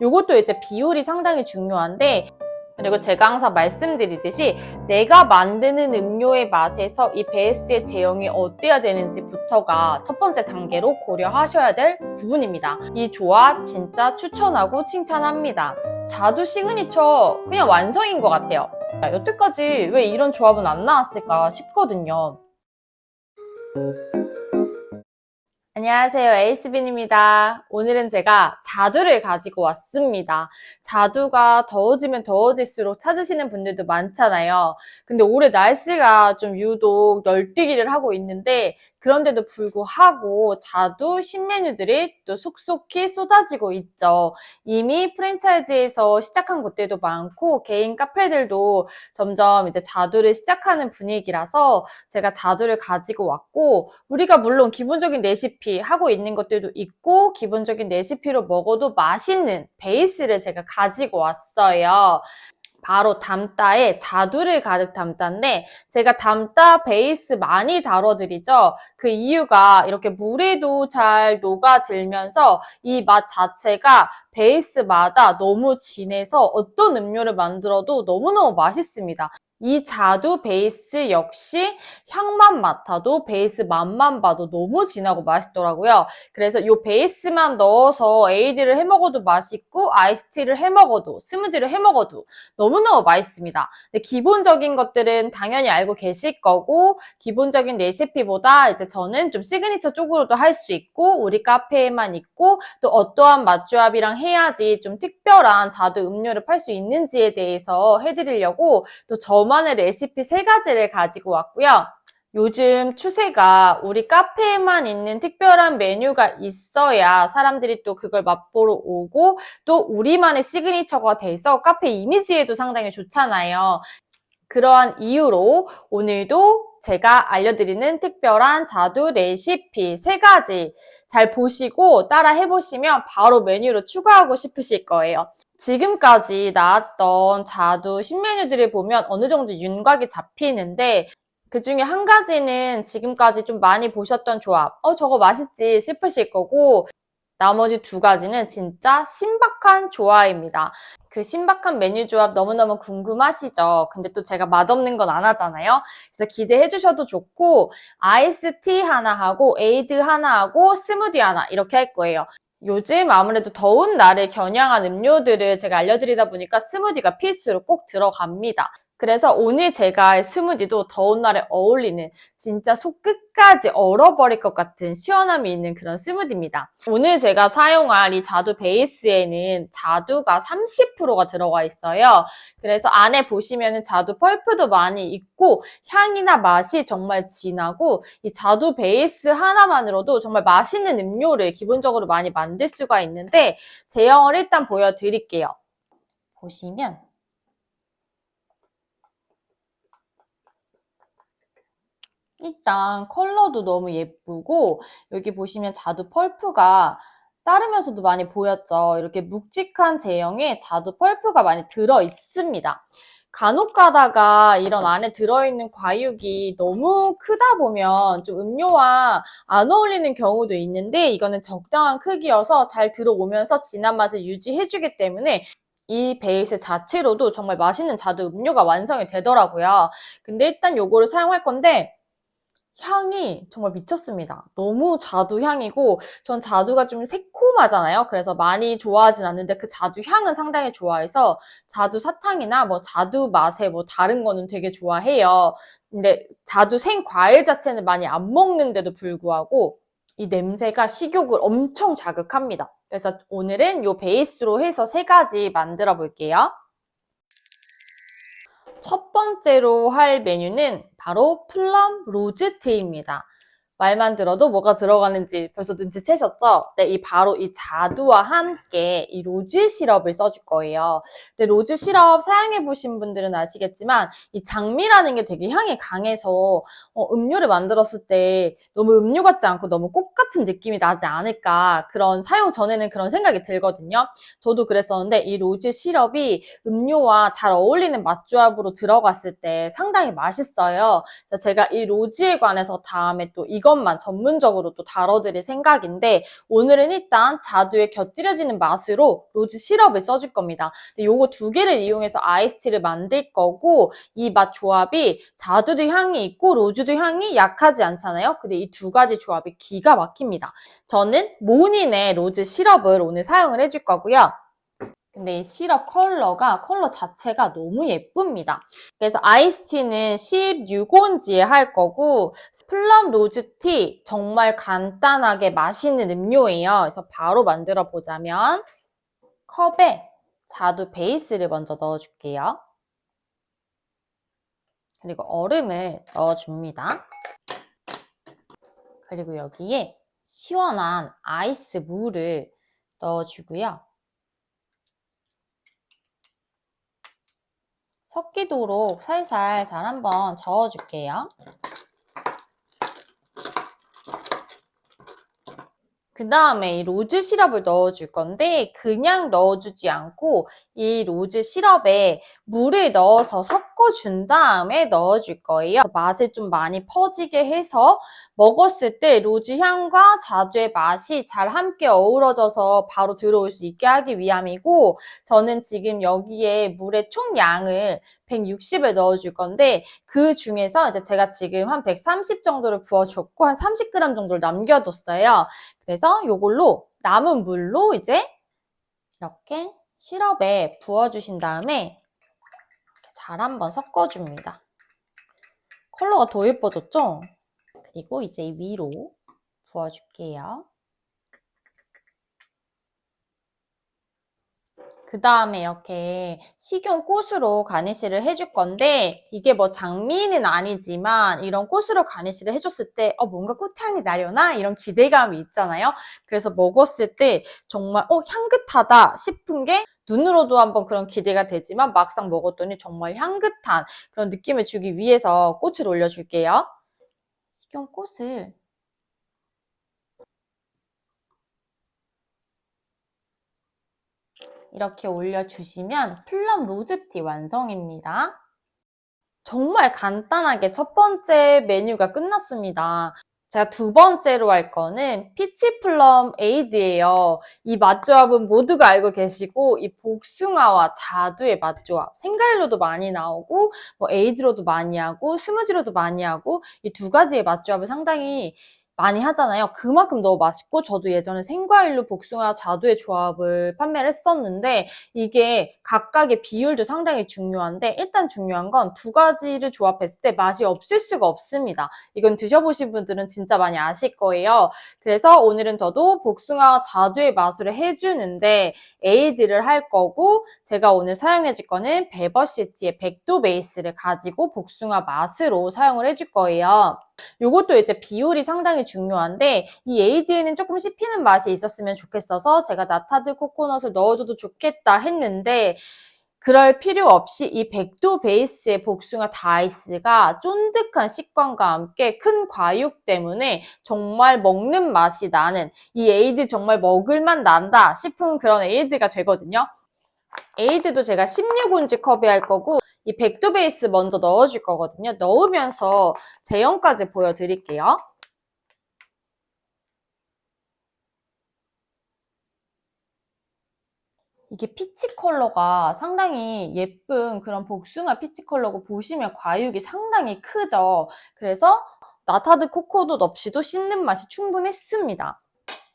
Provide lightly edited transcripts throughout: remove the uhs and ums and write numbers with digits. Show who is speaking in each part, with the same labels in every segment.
Speaker 1: 요것도 이제 비율이 상당히 중요한데, 그리고 제가 항상 말씀드리듯이 내가 만드는 음료의 맛에서 이 베이스의 제형이 어때야 되는지부터가 첫 번째 단계로 고려하셔야 될 부분입니다. 이 조합 진짜 추천하고 칭찬합니다. 자두 시그니처 그냥 완성인 것 같아요. 여태까지 왜 이런 조합은 안 나왔을까 싶거든요. 안녕하세요, 에이스빈입니다. 오늘은 제가 자두를 가지고 왔습니다. 자두가 더워지면 더워질수록 찾으시는 분들도 많잖아요. 근데 올해 날씨가 좀 유독 널뛰기를 하고 있는데, 그런데도 불구하고 자두 신메뉴들이 또 속속히 쏟아지고 있죠. 이미 프랜차이즈에서 시작한 곳들도 많고 개인 카페들도 점점 이제 자두를 시작하는 분위기라서 제가 자두를 가지고 왔고, 우리가 물론 기본적인 레시피 하고 있는 것들도 있고 기본적인 레시피로 먹어도 맛있는 베이스를 제가 가지고 왔어요. 바로 담따에 자두를 가득 담따인데, 제가 담따 베이스 많이 다뤄드리죠. 그 이유가 이렇게 물에도 잘 녹아들면서 이 맛 자체가 베이스마다 너무 진해서 어떤 음료를 만들어도 너무너무 맛있습니다. 이 자두 베이스 역시 향만 맡아도 베이스 맛만 봐도 너무 진하고 맛있더라고요. 그래서 이 베이스만 넣어서 에이드를 해 먹어도 맛있고 아이스티를 해 먹어도 스무디를 해 먹어도 너무너무 맛있습니다. 근데 기본적인 것들은 당연히 알고 계실 거고, 기본적인 레시피보다 이제 저는 좀 시그니처 쪽으로도 할 수 있고 우리 카페에만 있고 또 어떠한 맛조합이랑 해야지 좀 특별한 자두 음료를 팔 수 있는지에 대해서 해드리려고 또 저만의 레시피 3가지를 가지고 왔고요. 요즘 추세가 우리 카페에만 있는 특별한 메뉴가 있어야 사람들이 또 그걸 맛보러 오고 또 우리만의 시그니처가 돼서 카페 이미지에도 상당히 좋잖아요. 그러한 이유로 오늘도 제가 알려드리는 특별한 자두 레시피 3가지 잘 보시고 따라 해보시면 바로 메뉴로 추가하고 싶으실 거예요. 지금까지 나왔던 자두 신메뉴들을 보면 어느 정도 윤곽이 잡히는데, 그 중에 한 가지는 지금까지 좀 많이 보셨던 조합, 저거 맛있지 싶으실 거고, 나머지 2가지는 진짜 신박한 조합입니다. 그 신박한 메뉴 조합 너무너무 궁금하시죠? 근데 또 제가 맛없는 건 안 하잖아요. 그래서 기대해 주셔도 좋고, 아이스티 하나 하고 에이드 하나 하고 스무디 하나 이렇게 할 거예요. 요즘 아무래도 더운 날에 겨냥한 음료들을 제가 알려드리다 보니까 스무디가 필수로 꼭 들어갑니다. 그래서 오늘 제가 할 스무디도 더운 날에 어울리는 진짜 속 끝까지 얼어버릴 것 같은 시원함이 있는 그런 스무디입니다. 오늘 제가 사용할 이 자두 베이스에는 자두가 30%가 들어가 있어요. 그래서 안에 보시면은 자두 펄프도 많이 있고 향이나 맛이 정말 진하고, 이 자두 베이스 하나만으로도 정말 맛있는 음료를 기본적으로 많이 만들 수가 있는데, 제형을 일단 보여드릴게요. 보시면 일단 컬러도 너무 예쁘고, 여기 보시면 자두 펄프가 따르면서도 많이 보였죠. 이렇게 묵직한 제형에 자두 펄프가 많이 들어있습니다. 간혹 가다가 이런 안에 들어있는 과육이 너무 크다 보면 좀 음료와 안 어울리는 경우도 있는데, 이거는 적당한 크기여서 잘 들어오면서 진한 맛을 유지해주기 때문에 이 베이스 자체로도 정말 맛있는 자두 음료가 완성이 되더라고요. 근데 일단 요거를 사용할 건데, 향이 정말 미쳤습니다. 너무 자두 향이고, 전 자두가 좀 새콤하잖아요. 그래서 많이 좋아하진 않는데 그 자두 향은 상당히 좋아해서 자두 사탕이나 뭐 자두 맛에 뭐 다른 거는 되게 좋아해요. 근데 자두 생과일 자체는 많이 안 먹는데도 불구하고 이 냄새가 식욕을 엄청 자극합니다. 그래서 오늘은 요 베이스로 해서 3가지 만들어 볼게요. 첫 번째로 할 메뉴는 바로 플럼 로즈티입니다. 말만 들어도 뭐가 들어가는지 벌써 눈치채셨죠? 네, 바로 이 자두와 함께 이 로즈 시럽을 써줄 거예요. 근데 로즈 시럽 사용해보신 분들은 아시겠지만 이 장미라는 게 되게 향이 강해서 음료를 만들었을 때 너무 음료 같지 않고 너무 꽃 같은 느낌이 나지 않을까, 그런 사용 전에는 그런 생각이 들거든요. 저도 그랬었는데 이 로즈 시럽이 음료와 잘 어울리는 맛조합으로 들어갔을 때 상당히 맛있어요. 그래서 제가 이 로즈에 관해서 다음에 또 이거 이것만 전문적으로 또 다뤄드릴 생각인데 오늘은 일단 자두에 곁들여지는 맛으로 로즈 시럽을 써줄 겁니다. 근데 요거 두 개를 이용해서 아이스티를 만들 거고 이 맛 조합이 자두도 향이 있고 로즈도 향이 약하지 않잖아요. 근데 이 두 가지 조합이 기가 막힙니다. 저는 모닌의 로즈 시럽을 오늘 사용을 해줄 거고요. 근데 이 시럽 컬러 자체가 너무 예쁩니다. 그래서 아이스티는 16온즈에 할 거고 플럼 로즈티 정말 간단하게 맛있는 음료예요. 그래서 바로 만들어 보자면 컵에 자두 베이스를 먼저 넣어줄게요. 그리고 얼음을 넣어줍니다. 그리고 여기에 시원한 아이스 물을 넣어주고요. 섞이도록 살살 잘 한번 저어줄게요. 그 다음에 이 로즈 시럽을 넣어줄 건데 그냥 넣어주지 않고 이 로즈 시럽에 물을 넣어서 섞어준 다음에 넣어줄 거예요. 맛을 좀 많이 퍼지게 해서 먹었을 때 로즈 향과 자두의 맛이 잘 함께 어우러져서 바로 들어올 수 있게 하기 위함이고 저는 지금 여기에 물의 총 양을 160을 넣어줄 건데 그 중에서 이제 제가 지금 한 130 정도를 부어줬고 한 30g 정도를 남겨뒀어요. 그래서 이걸로 남은 물로 이제 이렇게 시럽에 부어주신 다음에 잘 한번 섞어줍니다. 컬러가 더 예뻐졌죠? 그리고 이제 위로 부어줄게요. 그 다음에 이렇게 식용 꽃으로 가니쉬를 해줄 건데 이게 뭐 장미는 아니지만 이런 꽃으로 가니쉬를 해줬을 때 뭔가 꽃향이 나려나? 이런 기대감이 있잖아요. 그래서 먹었을 때 정말 향긋하다 싶은 게 눈으로도 한번 그런 기대가 되지만 막상 먹었더니 정말 향긋한 그런 느낌을 주기 위해서 꽃을 올려줄게요. 식용 꽃을 이렇게 올려주시면 플럼 로즈티 완성입니다. 정말 간단하게 첫 번째 메뉴가 끝났습니다. 제가 두 번째로 할 거는 피치플럼 에이드예요. 이 맛조합은 모두가 알고 계시고 이 복숭아와 자두의 맛조합, 생과일로도 많이 나오고 뭐 에이드로도 많이 하고 스무디로도 많이 하고 이 두 가지의 맛조합을 상당히 많이 하잖아요. 그만큼 너무 맛있고 저도 예전에 생과일로 복숭아 자두의 조합을 판매를 했었는데 이게 각각의 비율도 상당히 중요한데 일단 중요한 건 두 가지를 조합했을 때 맛이 없을 수가 없습니다. 이건 드셔보신 분들은 진짜 많이 아실 거예요. 그래서 오늘은 저도 복숭아 자두의 맛으로 해주는데 에이드를 할 거고 제가 오늘 사용해 줄 거는 베버시티의 100도 베이스를 가지고 복숭아 맛으로 사용을 해줄 거예요. 요것도 이제 비율이 상당히 중요한데 이 에이드에는 조금 씹히는 맛이 있었으면 좋겠어서 제가 나타드 코코넛을 넣어줘도 좋겠다 했는데 그럴 필요 없이 이 100도 베이스의 복숭아 다이스가 쫀득한 식감과 함께 큰 과육 때문에 정말 먹는 맛이 나는 이 에이드 정말 먹을만 난다 싶은 그런 에이드가 되거든요. 에이드도 제가 16온즈 컵에 할 거고 이 100도 베이스 먼저 넣어줄 거거든요. 넣으면서 제형까지 보여드릴게요. 이게 피치 컬러가 상당히 예쁜 그런 복숭아 피치 컬러고 보시면 과육이 상당히 크죠. 그래서 나타드 코코넛 없이도 씹는 맛이 충분했습니다.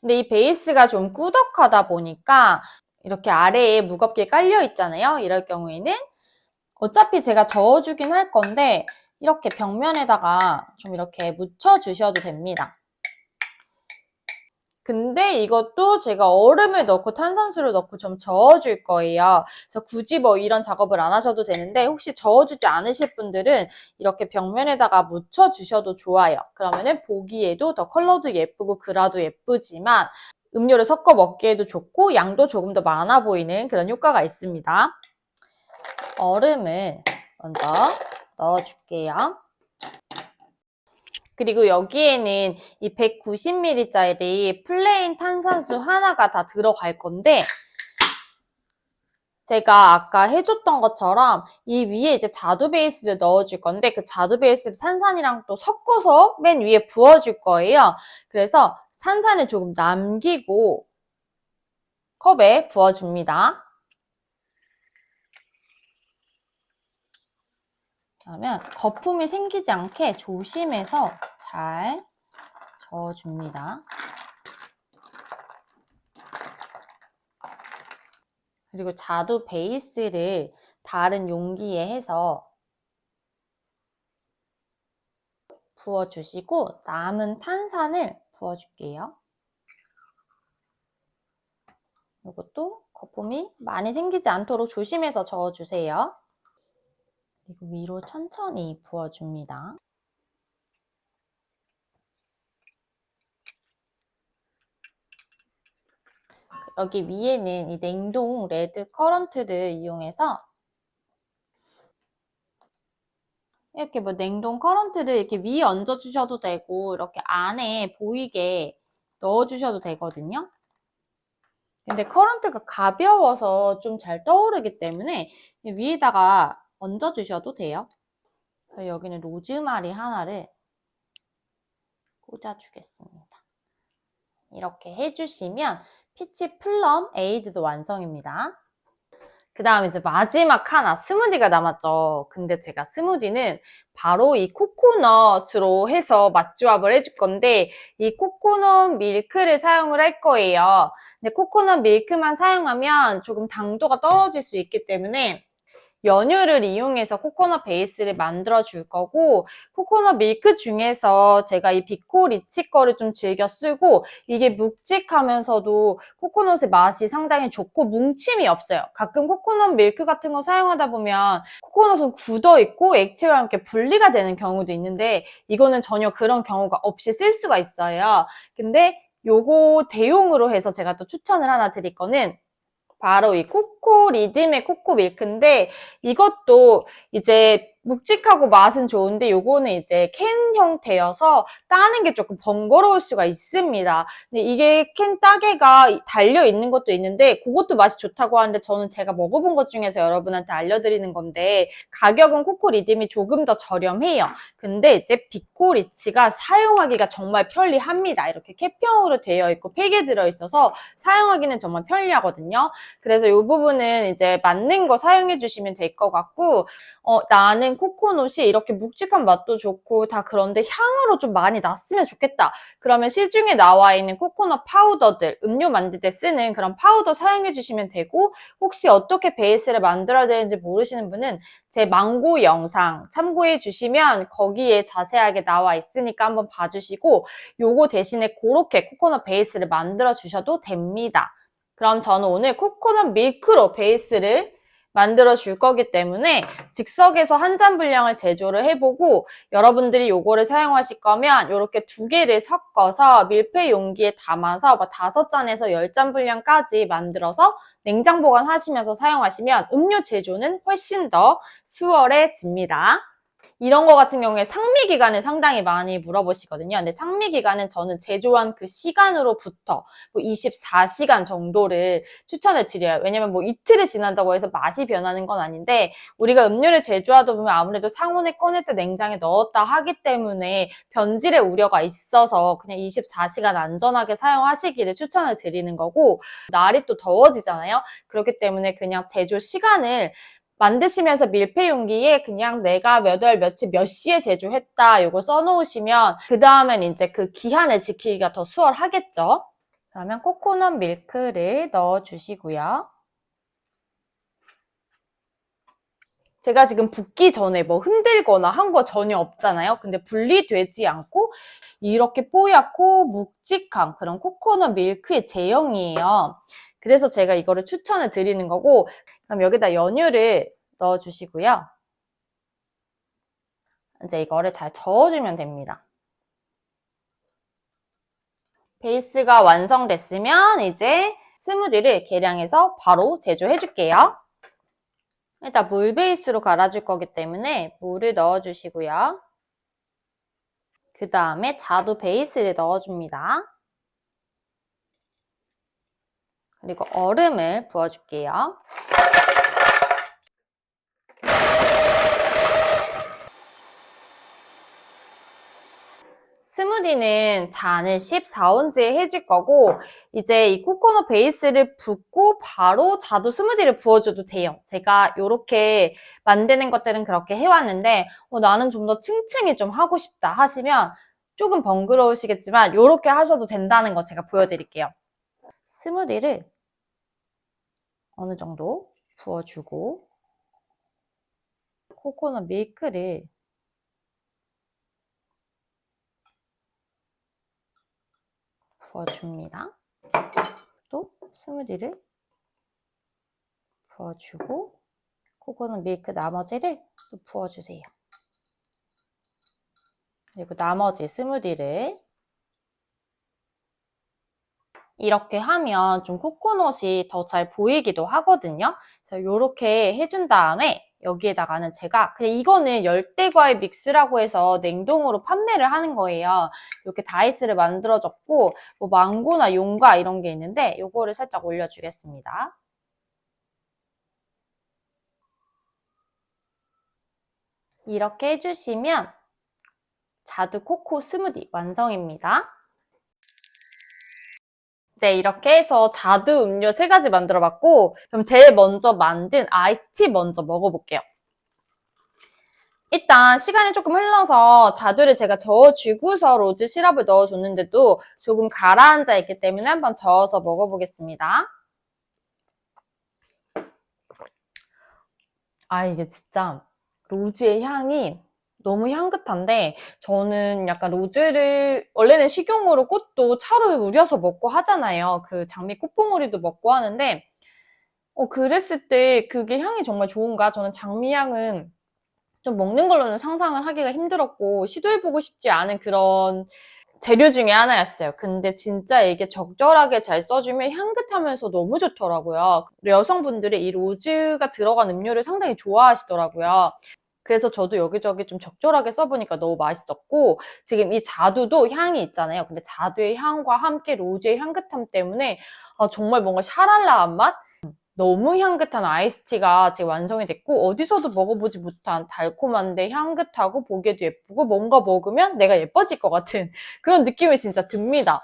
Speaker 1: 근데 이 베이스가 좀 꾸덕하다 보니까 이렇게 아래에 무겁게 깔려 있잖아요. 이럴 경우에는 어차피 제가 저어주긴 할 건데 이렇게 벽면에다가 좀 이렇게 묻혀주셔도 됩니다. 근데 이것도 제가 얼음을 넣고 탄산수를 넣고 좀 저어줄 거예요. 그래서 굳이 뭐 이런 작업을 안 하셔도 되는데 혹시 저어주지 않으실 분들은 이렇게 벽면에다가 묻혀주셔도 좋아요. 그러면은 보기에도 더 컬러도 예쁘고 그라도 예쁘지만 음료를 섞어 먹기에도 좋고 양도 조금 더 많아 보이는 그런 효과가 있습니다. 얼음을 먼저 넣어줄게요. 그리고 여기에는 이 190ml짜리 플레인 탄산수 하나가 다 들어갈 건데 제가 아까 해줬던 것처럼 이 위에 이제 자두 베이스를 넣어줄 건데 그 자두 베이스를 탄산이랑 또 섞어서 맨 위에 부어줄 거예요. 그래서 탄산을 조금 남기고 컵에 부어줍니다. 그러면 거품이 생기지 않게 조심해서 잘 저어줍니다. 그리고 자두 베이스를 다른 용기에 해서 부어주시고 남은 탄산을 부어줄게요. 이것도 거품이 많이 생기지 않도록 조심해서 저어주세요. 그리고 위로 천천히 부어줍니다. 여기 위에는 이 냉동 레드 커런트를 이용해서 이렇게 뭐 냉동 커런트를 이렇게 위에 얹어주셔도 되고 이렇게 안에 보이게 넣어주셔도 되거든요. 근데 커런트가 가벼워서 좀 잘 떠오르기 때문에 위에다가 얹어주셔도 돼요. 여기는 로즈마리 하나를 꽂아주겠습니다. 이렇게 해주시면 피치 플럼 에이드도 완성입니다. 그 다음 이제 마지막 하나 스무디가 남았죠. 근데 제가 스무디는 바로 이 코코넛으로 해서 맛조합을 해줄 건데 이 코코넛 밀크를 사용을 할 거예요. 근데 코코넛 밀크만 사용하면 조금 당도가 떨어질 수 있기 때문에 연유를 이용해서 코코넛 베이스를 만들어 줄 거고 코코넛 밀크 중에서 제가 이 비코 리치 거를 좀 즐겨 쓰고 이게 묵직하면서도 코코넛의 맛이 상당히 좋고 뭉침이 없어요. 가끔 코코넛 밀크 같은 거 사용하다 보면 코코넛은 굳어 있고 액체와 함께 분리가 되는 경우도 있는데 이거는 전혀 그런 경우가 없이 쓸 수가 있어요. 근데 요거 대용으로 해서 제가 또 추천을 하나 드릴 거는 바로 이 코코 리듬의 코코 밀크인데 이것도 이제 묵직하고 맛은 좋은데 요거는 이제 캔 형태여서 따는 게 조금 번거로울 수가 있습니다. 근데 이게 캔 따개가 달려 있는 것도 있는데 그것도 맛이 좋다고 하는데 저는 제가 먹어본 것 중에서 여러분한테 알려드리는 건데 가격은 코코 리듬이 조금 더 저렴해요. 근데 이제 비코 리치가 사용하기가 정말 편리합니다. 이렇게 캡형으로 되어 있고 팩에 들어있어서 사용하기는 정말 편리하거든요. 그래서 이 부분은 이제 맞는 거 사용해 주시면 될 것 같고 나는 코코넛이 이렇게 묵직한 맛도 좋고 다 그런데 향으로 좀 많이 났으면 좋겠다. 그러면 시중에 나와 있는 코코넛 파우더들, 음료 만들 때 쓰는 그런 파우더 사용해 주시면 되고 혹시 어떻게 베이스를 만들어야 되는지 모르시는 분은 제 망고 영상 참고해 주시면 거기에 자세하게 나와 있으니까 한번 봐주시고 요거 대신에 그렇게 코코넛 베이스를 만들어 주셔도 됩니다. 그럼 저는 오늘 코코넛 밀크로 베이스를 만들어 줄 거기 때문에 즉석에서 한 잔 분량을 제조를 해보고 여러분들이 요거를 사용하실 거면 이렇게 두 개를 섞어서 밀폐 용기에 담아서 5잔에서 10잔 분량까지 만들어서 냉장 보관하시면서 사용하시면 음료 제조는 훨씬 더 수월해집니다. 이런 거 같은 경우에 상미 기간을 상당히 많이 물어보시거든요. 근데 상미 기간은 저는 제조한 그 시간으로부터 뭐 24시간 정도를 추천을 드려요. 왜냐면 뭐 이틀이 지난다고 해서 맛이 변하는 건 아닌데 우리가 음료를 제조하다 보면 아무래도 상온에 꺼낼 때 냉장에 넣었다 하기 때문에 변질의 우려가 있어서 그냥 24시간 안전하게 사용하시기를 추천을 드리는 거고 날이 또 더워지잖아요. 그렇기 때문에 그냥 제조 시간을 만드시면서 밀폐 용기에 그냥 내가 몇 월 며칠 몇 시에 제조했다 이거 써놓으시면 그 다음엔 이제 그 기한을 지키기가 더 수월하겠죠. 그러면 코코넛 밀크를 넣어주시고요. 제가 지금 붓기 전에 뭐 흔들거나 한 거 전혀 없잖아요. 근데 분리되지 않고 이렇게 뽀얗고 묵직한 그런 코코넛 밀크의 제형이에요. 그래서 제가 이거를 추천을 드리는 거고 그럼 여기다 연유를 넣어주시고요. 이제 이거를 잘 저어주면 됩니다. 베이스가 완성됐으면 이제 스무디를 계량해서 바로 제조해 줄게요. 일단 물 베이스로 갈아줄 거기 때문에 물을 넣어주시고요. 그 다음에 자두 베이스를 넣어줍니다. 그리고 얼음을 부어줄게요. 스무디는 잔을 14온즈에 해줄 거고 이제 이 코코넛 베이스를 붓고 바로 자두 스무디를 부어줘도 돼요. 제가 이렇게 만드는 것들은 그렇게 해왔는데 나는 좀 더 층층이 좀 하고 싶다 하시면 조금 번거로우시겠지만 이렇게 하셔도 된다는 거 제가 보여드릴게요. 스무디를 어느 정도 부어주고 코코넛 밀크를 부어줍니다. 또 스무디를 부어주고 코코넛 밀크 나머지를 또 부어주세요. 그리고 나머지 스무디를 이렇게 하면 좀 코코넛이 더 잘 보이기도 하거든요. 그래서 이렇게 해준 다음에 여기에다가는 제가 그냥 이거는 열대과일 믹스라고 해서 냉동으로 판매를 하는 거예요. 이렇게 다이스를 만들어줬고 뭐 망고나 용과 이런 게 있는데 이거를 살짝 올려주겠습니다. 이렇게 해주시면 자두 코코 스무디 완성입니다. 네, 이렇게 해서 자두 음료 3가지 만들어봤고 그럼 제일 먼저 만든 아이스티 먼저 먹어볼게요. 일단 시간이 조금 흘러서 자두를 제가 저어주고서 로즈 시럽을 넣어줬는데도 조금 가라앉아 있기 때문에 한번 저어서 먹어보겠습니다. 이게 진짜 로즈의 향이 너무 향긋한데 저는 약간 로즈를 원래는 식용으로 꽃도 차로 우려서 먹고 하잖아요. 그 장미 꽃봉오리도 먹고 하는데 그랬을 때 그게 향이 정말 좋은가? 저는 장미향은 좀 먹는 걸로는 상상을 하기가 힘들었고 시도해보고 싶지 않은 그런 재료 중에 하나였어요. 근데 진짜 이게 적절하게 잘 써주면 향긋하면서 너무 좋더라고요. 여성분들이 이 로즈가 들어간 음료를 상당히 좋아하시더라고요. 그래서 저도 여기저기 좀 적절하게 써보니까 너무 맛있었고 지금 이 자두도 향이 있잖아요. 근데 자두의 향과 함께 로즈의 향긋함 때문에 정말 뭔가 샤랄라한 맛? 너무 향긋한 아이스티가 지금 완성이 됐고 어디서도 먹어보지 못한 달콤한데 향긋하고 보기에도 예쁘고 뭔가 먹으면 내가 예뻐질 것 같은 그런 느낌이 진짜 듭니다.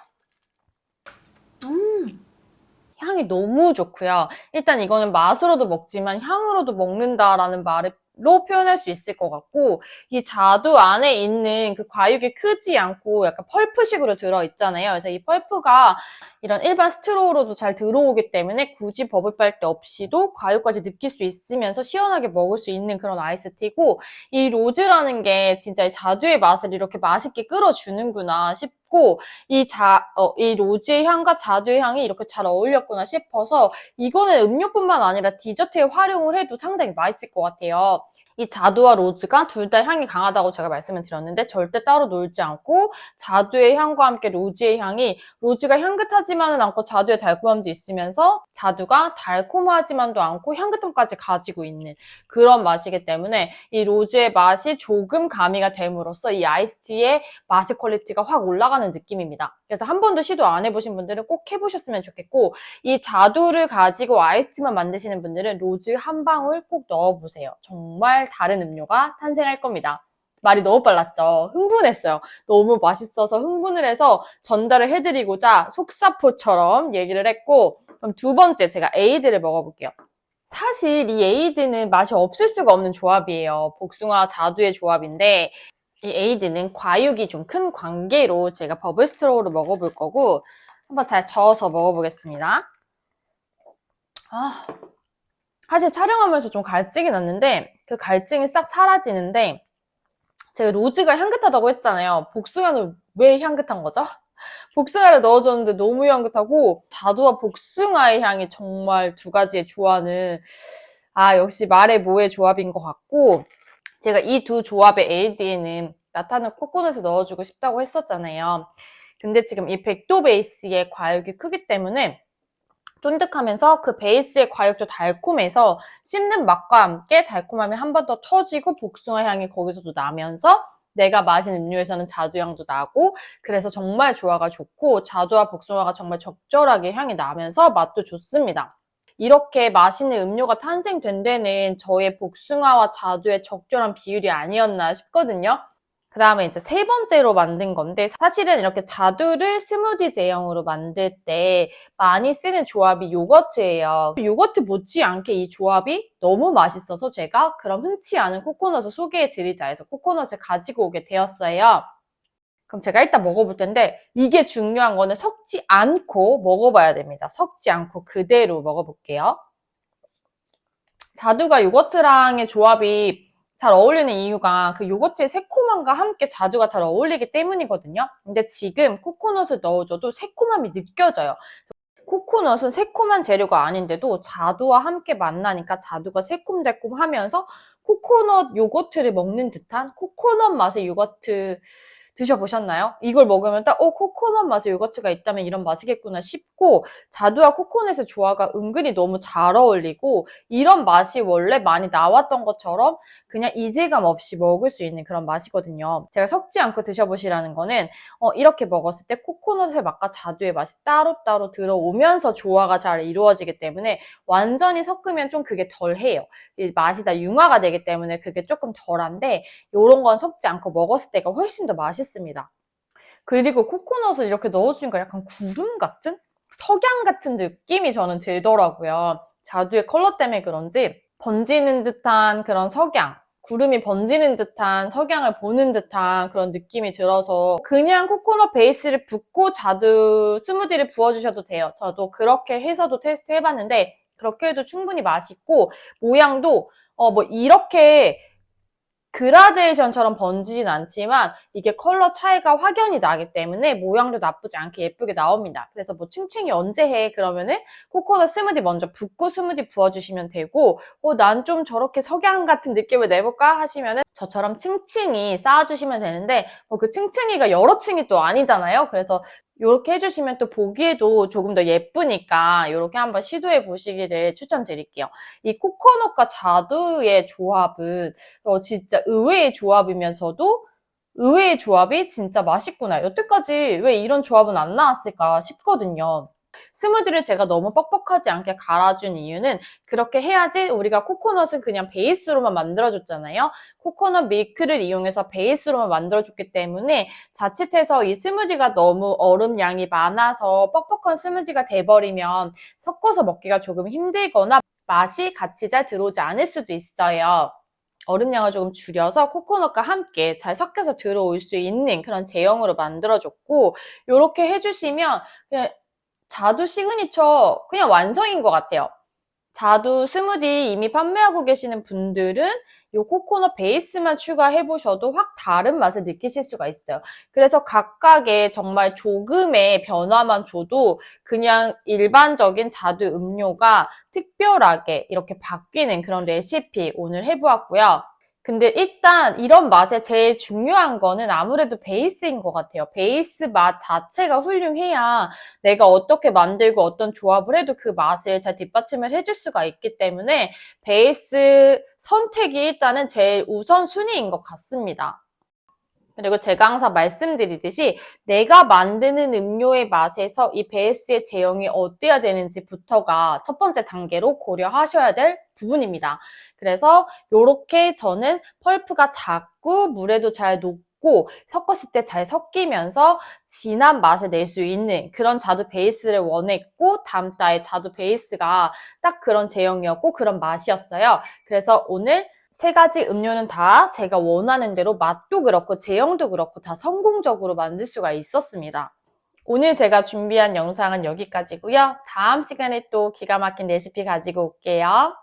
Speaker 1: 향이 너무 좋고요. 일단 이거는 맛으로도 먹지만 향으로도 먹는다라는 말로 표현할 수 있을 것 같고 이 자두 안에 있는 그 과육이 크지 않고 약간 펄프식으로 들어있잖아요. 그래서 이 펄프가 이런 일반 스트로우로도 잘 들어오기 때문에 굳이 버블 빨대 없이도 과육까지 느낄 수 있으면서 시원하게 먹을 수 있는 그런 아이스티고 이 로즈라는 게 진짜 이 자두의 맛을 이렇게 맛있게 끌어주는구나 싶고 이 로즈의 향과 자두의 향이 이렇게 잘 어울렸구나 싶어서 이거는 음료뿐만 아니라 디저트에 활용을 해도 상당히 맛있을 것 같아요. 이 자두와 로즈가 둘 다 향이 강하다고 제가 말씀을 드렸는데 절대 따로 놀지 않고 자두의 향과 함께 로즈의 향이 로즈가 향긋하지만은 않고 자두의 달콤함도 있으면서 자두가 달콤하지만도 않고 향긋함까지 가지고 있는 그런 맛이기 때문에 이 로즈의 맛이 조금 가미가 됨으로써 이 아이스티의 맛의 퀄리티가 확 올라가는 느낌입니다. 그래서 한 번도 시도 안 해보신 분들은 꼭 해보셨으면 좋겠고 이 자두를 가지고 아이스티만 만드시는 분들은 로즈 한 방울 꼭 넣어보세요. 정말 다른 음료가 탄생할 겁니다. 말이 너무 빨랐죠? 흥분했어요. 너무 맛있어서 흥분을 해서 전달을 해드리고자 속사포처럼 얘기를 했고 그럼 두 번째 제가 에이드를 먹어볼게요. 사실 이 에이드는 맛이 없을 수가 없는 조합이에요. 복숭아 자두의 조합인데 이 에이드는 과육이 좀 큰 관계로 제가 버블 스트로우로 먹어볼 거고 한번 잘 저어서 먹어보겠습니다. 사실 촬영하면서 좀 갈증이 났는데 그 갈증이 싹 사라지는데 제가 로즈가 향긋하다고 했잖아요. 복숭아는 왜 향긋한 거죠? 복숭아를 넣어줬는데 너무 향긋하고 자두와 복숭아의 향이 정말 두 가지의 조화는 역시 말해 뭐의 조합인 것 같고 제가 이 두 조합의 에이드에는 나타는 코코넛을 넣어주고 싶다고 했었잖아요. 근데 지금 이 100도 베이스의 과육이 크기 때문에 쫀득하면서 그 베이스의 과육도 달콤해서 씹는 맛과 함께 달콤함이 한 번 더 터지고 복숭아 향이 거기서도 나면서 내가 마신 음료에서는 자두향도 나고 그래서 정말 조화가 좋고 자두와 복숭아가 정말 적절하게 향이 나면서 맛도 좋습니다. 이렇게 맛있는 음료가 탄생된 데는 저의 복숭아와 자두의 적절한 비율이 아니었나 싶거든요. 그 다음에 이제 세 번째로 만든 건데 사실은 이렇게 자두를 스무디 제형으로 만들 때 많이 쓰는 조합이 요거트예요. 요거트 못지않게 이 조합이 너무 맛있어서 제가 그럼 흔치 않은 코코넛을 소개해드리자 해서 코코넛을 가지고 오게 되었어요. 그럼 제가 일단 먹어볼 텐데 이게 중요한 거는 섞지 않고 먹어봐야 됩니다. 섞지 않고 그대로 먹어볼게요. 자두가 요거트랑의 조합이 잘 어울리는 이유가 그 요거트의 새콤함과 함께 자두가 잘 어울리기 때문이거든요. 근데 지금 코코넛을 넣어줘도 새콤함이 느껴져요. 코코넛은 새콤한 재료가 아닌데도 자두와 함께 만나니까 자두가 새콤달콤하면서 코코넛 요거트를 먹는 듯한 코코넛 맛의 요거트 드셔보셨나요? 이걸 먹으면 딱 코코넛 맛의 요거트가 있다면 이런 맛이겠구나 싶고 자두와 코코넛의 조화가 은근히 너무 잘 어울리고 이런 맛이 원래 많이 나왔던 것처럼 그냥 이질감 없이 먹을 수 있는 그런 맛이거든요. 제가 섞지 않고 드셔보시라는 거는 이렇게 먹었을 때 코코넛의 맛과 자두의 맛이 따로따로 들어오면서 조화가 잘 이루어지기 때문에 완전히 섞으면 좀 그게 덜해요. 맛이 다 융화가 되기 때문에 그게 조금 덜한데 이런 건 섞지 않고 먹었을 때가 훨씬 더 맛있습니다. 그리고 코코넛을 이렇게 넣어주니까 약간 구름 같은? 석양 같은 느낌이 저는 들더라고요. 자두의 컬러 때문에 그런지 번지는 듯한 그런 석양, 구름이 번지는 듯한 석양을 보는 듯한 그런 느낌이 들어서 그냥 코코넛 베이스를 붓고 자두 스무디를 부어주셔도 돼요. 저도 그렇게 해서도 테스트 해봤는데 그렇게 해도 충분히 맛있고 모양도 뭐 이렇게 그라데이션처럼 번지진 않지만 이게 컬러 차이가 확연히 나기 때문에 모양도 나쁘지 않게 예쁘게 나옵니다. 그래서 뭐 층층이 언제 해? 그러면은 코코넛 스무디 먼저 붓고 스무디 부어주시면 되고 난 좀 저렇게 석양 같은 느낌을 내볼까? 하시면은 저처럼 층층이 쌓아주시면 되는데 그 층층이가 여러 층이 또 아니잖아요. 그래서 이렇게 해주시면 또 보기에도 조금 더 예쁘니까 이렇게 한번 시도해 보시기를 추천드릴게요. 이 코코넛과 자두의 조합은 진짜 의외의 조합이면서도 의외의 조합이 진짜 맛있구나. 여태까지 왜 이런 조합은 안 나왔을까 싶거든요. 스무디를 제가 너무 뻑뻑하지 않게 갈아준 이유는 그렇게 해야지 우리가 코코넛은 그냥 베이스로만 만들어줬잖아요. 코코넛 밀크를 이용해서 베이스로만 만들어줬기 때문에 자칫해서 이 스무디가 너무 얼음 양이 많아서 뻑뻑한 스무디가 돼버리면 섞어서 먹기가 조금 힘들거나 맛이 같이 잘 들어오지 않을 수도 있어요. 얼음량을 조금 줄여서 코코넛과 함께 잘 섞여서 들어올 수 있는 그런 제형으로 만들어줬고 이렇게 해주시면 그냥 자두 시그니처 그냥 완성인 것 같아요. 자두 스무디 이미 판매하고 계시는 분들은 이 코코넛 베이스만 추가해보셔도 확 다른 맛을 느끼실 수가 있어요. 그래서 각각의 정말 조금의 변화만 줘도 그냥 일반적인 자두 음료가 특별하게 이렇게 바뀌는 그런 레시피 오늘 해보았고요. 근데 일단 이런 맛에 제일 중요한 거는 아무래도 베이스인 것 같아요. 베이스 맛 자체가 훌륭해야 내가 어떻게 만들고 어떤 조합을 해도 그 맛을 잘 뒷받침을 해줄 수가 있기 때문에 베이스 선택이 일단은 제일 우선순위인 것 같습니다. 그리고 제가 항상 말씀드리듯이 내가 만드는 음료의 맛에서 이 베이스의 제형이 어때야 되는지부터가 첫 번째 단계로 고려하셔야 될 부분입니다. 그래서 이렇게 저는 펄프가 작고 물에도 잘 녹고 섞었을 때 잘 섞이면서 진한 맛을 낼 수 있는 그런 자두 베이스를 원했고 다음 달에 자두 베이스가 딱 그런 제형이었고 그런 맛이었어요. 그래서 오늘 세 가지 음료는 다 제가 원하는 대로 맛도 그렇고 제형도 그렇고 다 성공적으로 만들 수가 있었습니다. 오늘 제가 준비한 영상은 여기까지고요. 다음 시간에 또 기가 막힌 레시피 가지고 올게요.